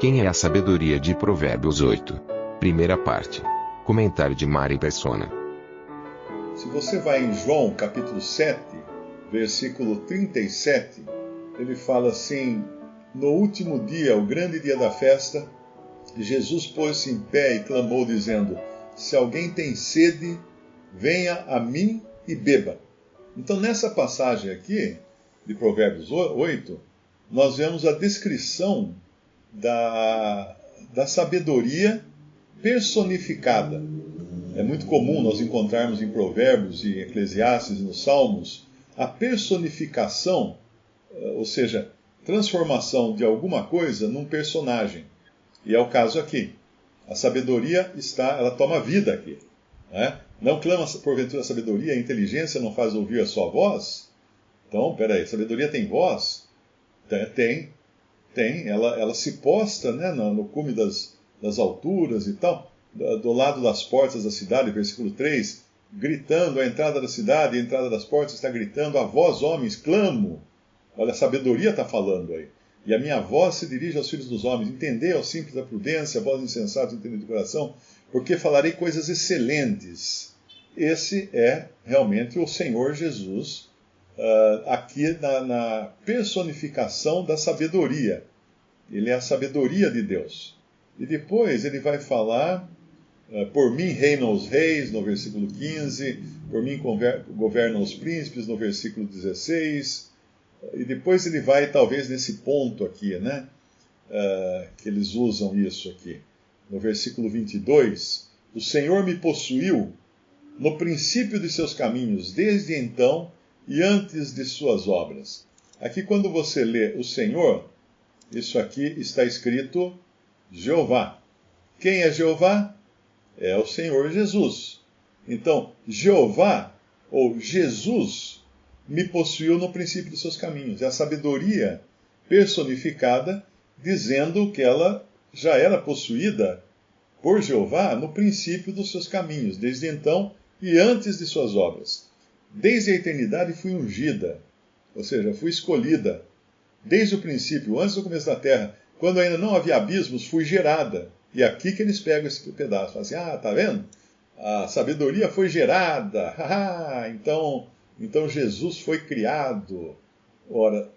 Quem é a sabedoria de Provérbios 8? Primeira parte. Comentário de Mari Persona. Se você vai em João capítulo 7, versículo 37, ele fala assim: no último dia, o grande dia da festa, Jesus pôs-se em pé e clamou dizendo: se alguém tem sede, venha a mim e beba. Então nessa passagem aqui, de Provérbios 8, nós vemos a descrição da sabedoria personificada. É muito comum nós encontrarmos em Provérbios e Eclesiastes e nos Salmos a personificação, ou seja, transformação de alguma coisa num personagem. E é o caso aqui. A sabedoria ela toma vida aqui. Né? Não clama porventura a sabedoria, a inteligência não faz ouvir a sua voz? Então, peraí, a sabedoria tem voz? Tem. Ela se posta, né, no cume das alturas e tal, do lado das portas da cidade, versículo 3, gritando à entrada da cidade, a entrada das portas está gritando: a vós, homens, clamo. Olha, a sabedoria está falando aí. E a minha voz se dirige aos filhos dos homens. Entendei ao simples da prudência, a voz insensata, entendei do coração, porque falarei coisas excelentes. Esse é realmente o Senhor Jesus, aqui na personificação da sabedoria. Ele é a sabedoria de Deus. E depois ele vai falar: por mim reinam os reis, no versículo 15, por mim governam os príncipes, no versículo 16, e depois ele vai talvez nesse ponto aqui, né, que eles usam isso aqui, no versículo 22, o Senhor me possuiu no princípio de seus caminhos, desde então e antes de suas obras. Aqui quando você lê o Senhor, isso aqui está escrito Jeová. Quem é Jeová? É o Senhor Jesus. Então, Jeová, ou Jesus, me possuiu no princípio dos seus caminhos. É a sabedoria personificada, dizendo que ela já era possuída por Jeová no princípio dos seus caminhos, desde então e antes de suas obras. Desde a eternidade fui ungida, ou seja, fui escolhida. Desde o princípio, antes do começo da terra, quando ainda não havia abismos, fui gerada. E é aqui que eles pegam esse pedaço. Falam assim: tá vendo? A sabedoria foi gerada. Então Jesus foi criado. Ora,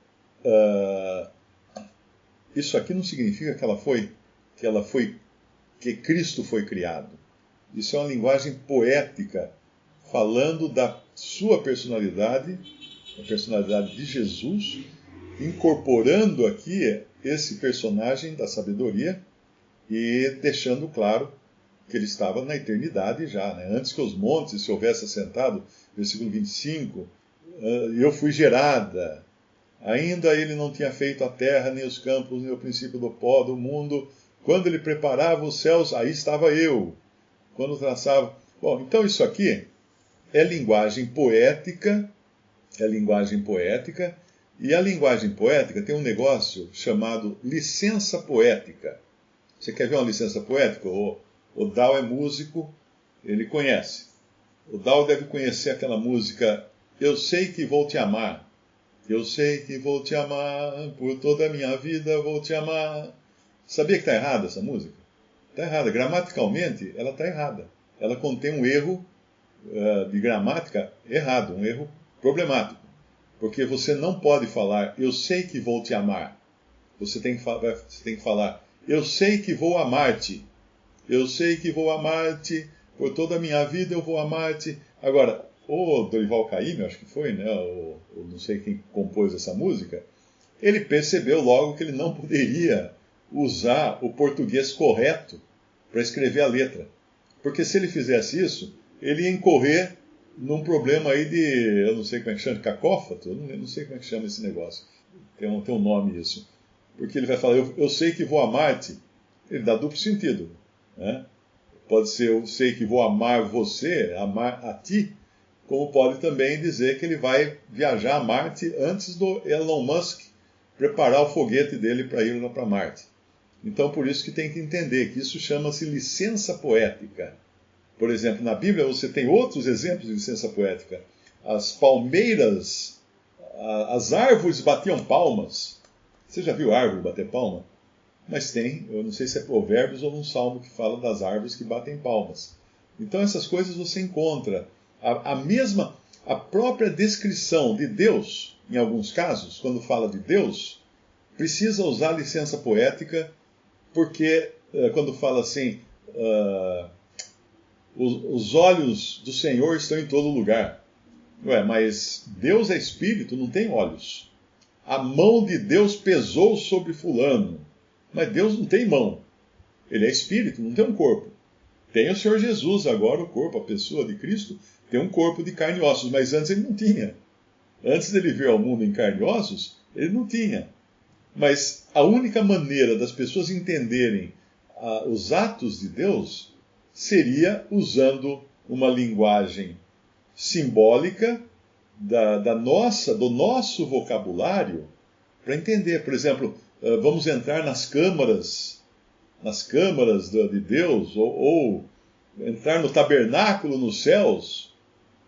isso aqui não significa que Cristo foi criado. Isso é uma linguagem poética, falando da sua personalidade, a personalidade de Jesus, incorporando aqui esse personagem da sabedoria e deixando claro que ele estava na eternidade já, né? Antes que os montes se houvessem assentado, versículo 25, eu fui gerada. Ainda ele não tinha feito a terra, nem os campos, nem o princípio do pó do mundo. Quando ele preparava os céus, aí estava eu. Quando traçava... Bom, então isso aqui é linguagem poética, e a linguagem poética tem um negócio chamado licença poética. Você quer ver uma licença poética? O Dal é músico, ele conhece. O Dal deve conhecer aquela música: eu sei que vou te amar. Eu sei que vou te amar, por toda a minha vida vou te amar. Sabia que está errada essa música? Está errada. Gramaticalmente, ela está errada. Ela contém um erro de gramática errado, um erro problemático. Porque você não pode falar: eu sei que vou te amar. Você tem que falar: eu sei que vou amar-te. Eu sei que vou amar-te. Por toda a minha vida eu vou amar-te. Agora, o Dorival Caymmi, acho que foi, né? Não sei quem compôs essa música. Ele percebeu logo que ele não poderia usar o português correto para escrever a letra. Porque se ele fizesse isso, ele ia incorrer num problema aí eu não sei como é que chama, cacófato? Eu não sei como é que chama esse negócio. Tem um nome isso. Porque ele vai falar: eu sei que vou amar-te. Ele dá duplo sentido, né? Pode ser: eu sei que vou amar você, amar a ti, como pode também dizer que ele vai viajar a Marte antes do Elon Musk preparar o foguete dele para ir lá para Marte. Então, por isso que tem que entender que isso chama-se licença poética. Por exemplo, na Bíblia você tem outros exemplos de licença poética. As palmeiras, as árvores batiam palmas. Você já viu árvore bater palma? mas tem, eu não sei se é Provérbios ou um salmo que fala das árvores que batem palmas. Então essas coisas você encontra. A própria descrição de Deus, em alguns casos, quando fala de Deus, precisa usar licença poética, porque quando fala assim, os olhos do Senhor estão em todo lugar. Ué, mas Deus é espírito, não tem olhos. A mão de Deus pesou sobre fulano. Mas Deus não tem mão. Ele é espírito, não tem um corpo. Tem o Senhor Jesus agora, o corpo, a pessoa de Cristo, tem um corpo de carne e ossos, mas antes ele não tinha. Antes dele vir ao mundo em carne e ossos, ele não tinha. Mas a única maneira das pessoas entenderem os atos de Deus seria usando uma linguagem simbólica do nosso vocabulário para entender. Por exemplo, vamos entrar nas câmaras de Deus, ou entrar no tabernáculo nos céus.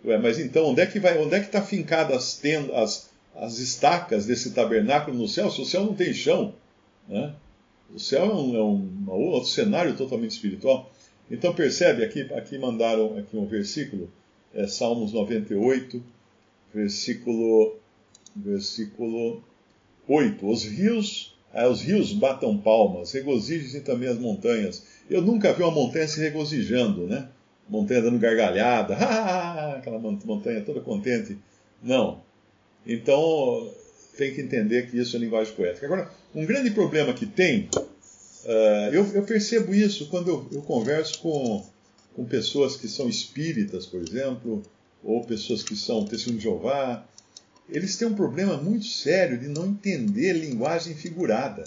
Ué, mas então, onde é que está fincada as estacas desse tabernáculo no céu, se o céu não tem chão? Né? O céu é um outro cenário totalmente espiritual. Então percebe, aqui mandaram aqui um versículo, Salmos 98, versículo 8. Os rios batam palmas, regozijem também as montanhas. Eu nunca vi uma montanha se regozijando, né? Montanha dando gargalhada, aquela montanha toda contente. Não. Então, tem que entender que isso é linguagem poética. Agora, um grande problema que tem, eu percebo isso quando eu converso com pessoas que são espíritas, por exemplo, ou pessoas que são testemunhos de Jeová. Eles têm um problema muito sério de não entender linguagem figurada.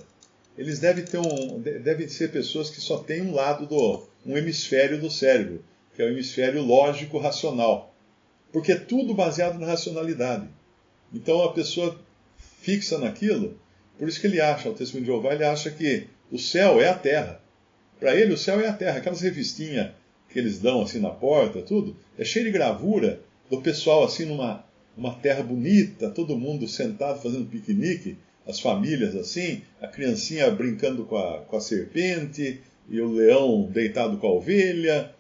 Eles devem ser pessoas que só têm um hemisfério do cérebro, que é o hemisfério lógico-racional. Porque é tudo baseado na racionalidade. Então a pessoa fixa naquilo, por isso que o testemunho de Jeová, ele acha que o céu é a terra. Para ele, o céu é a terra. Aquelas revistinhas que eles dão assim na porta, tudo, é cheio de gravura do pessoal assim numa terra bonita, todo mundo sentado fazendo piquenique, as famílias assim, a criancinha brincando com a serpente, e o leão deitado com a ovelha.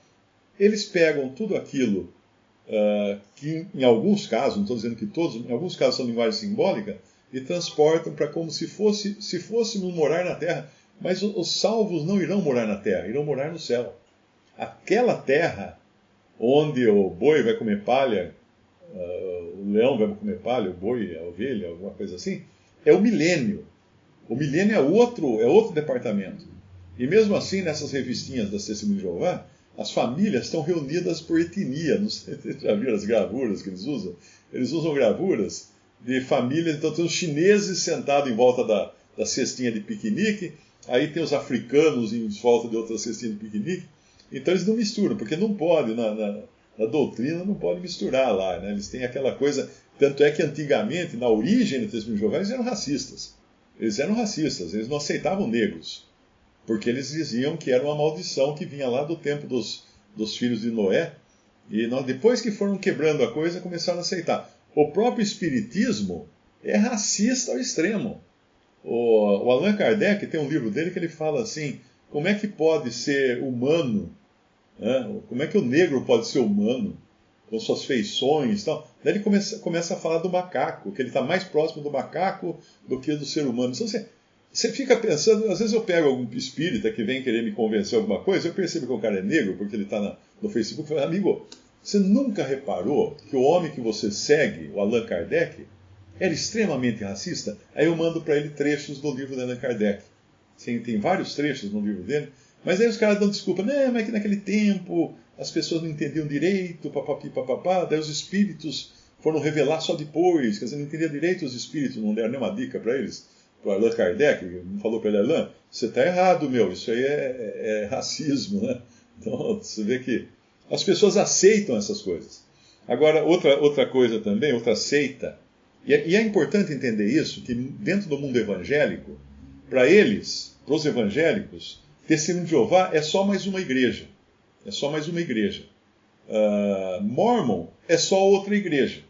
Eles pegam tudo aquilo, que em alguns casos, não estou dizendo que todos, em alguns casos são linguagem simbólica, e transportam para como se fôssemos morar na terra. Mas os salvos não irão morar na terra, irão morar no céu. Aquela terra onde o boi vai comer palha, o leão vai comer palha, o boi, a ovelha, alguma coisa assim, é o milênio. O milênio é outro departamento. E mesmo assim, nessas revistinhas das Testemunhas de Jeová, as famílias estão reunidas por etnia. Não sei se você já viu as gravuras que eles usam? Eles usam gravuras de famílias. Então tem os chineses sentados em volta da cestinha de piquenique, aí tem os africanos em volta de outra cestinha de piquenique. Então eles não misturam, porque não pode, na doutrina não pode misturar lá, né? Eles têm aquela coisa, tanto é que antigamente, na origem do Testemunho de Jeová, eles eram racistas. Eles não aceitavam negros, porque eles diziam que era uma maldição que vinha lá do tempo dos filhos de Noé, e depois que foram quebrando a coisa, começaram a aceitar. O próprio espiritismo é racista ao extremo. O Allan Kardec tem um livro dele que ele fala assim, como é que pode ser humano, né? Como é que o negro pode ser humano, com suas feições e tal. Daí ele começa a falar do macaco, que ele está mais próximo do macaco do que do ser humano. Então você fica pensando, às vezes eu pego algum espírita que vem querer me convencer alguma coisa, eu percebo que o cara é negro, porque ele está no Facebook, e falo, amigo, você nunca reparou que o homem que você segue, o Allan Kardec, era extremamente racista? Aí eu mando para ele trechos do livro do Allan Kardec. Tem vários trechos no livro dele, mas aí os caras dão desculpa, não, mas que naquele tempo as pessoas não entendiam direito, papapi, papapá, daí os espíritos foram revelar só depois, quer dizer, não entendiam direito os espíritos, não deram nenhuma dica para eles, para Allan Kardec, não falou para ele, Allan, você está errado, isso aí é racismo, né? Então você vê que as pessoas aceitam essas coisas. Agora, outra coisa também, outra seita, e é importante entender isso, que dentro do mundo evangélico, para eles, para os evangélicos, Testemunho de Jeová é só mais uma igreja. É só mais uma igreja. Mormon é só outra igreja.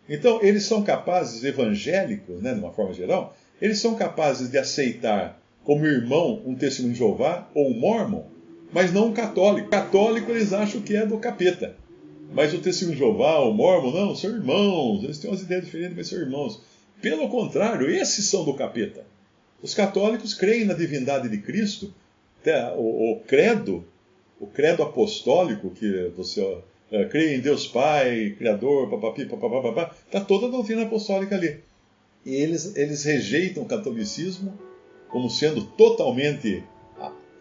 Então, eles são capazes, evangélicos, né, de uma forma geral, eles são capazes de aceitar como irmão um testemunho de Jeová ou um mormon, mas não um católico. Católico eles acham que é do capeta. Mas o testemunho de Jeová, o mormon, não, são irmãos. Eles têm umas ideias diferentes, mas são irmãos. Pelo contrário, esses são do capeta. Os católicos creem na divindade de Cristo. O credo apostólico, que você crê em Deus Pai, Criador, papapi, papapá, está toda a doutrina apostólica ali. E eles rejeitam o catolicismo como sendo totalmente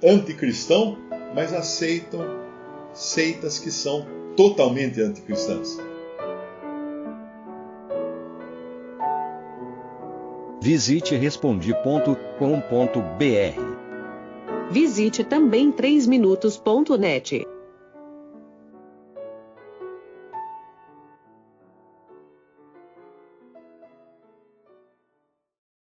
anticristão, mas aceitam seitas que são totalmente anticristãs. Visite Respondi.com.br. Visite também 3minutos.net.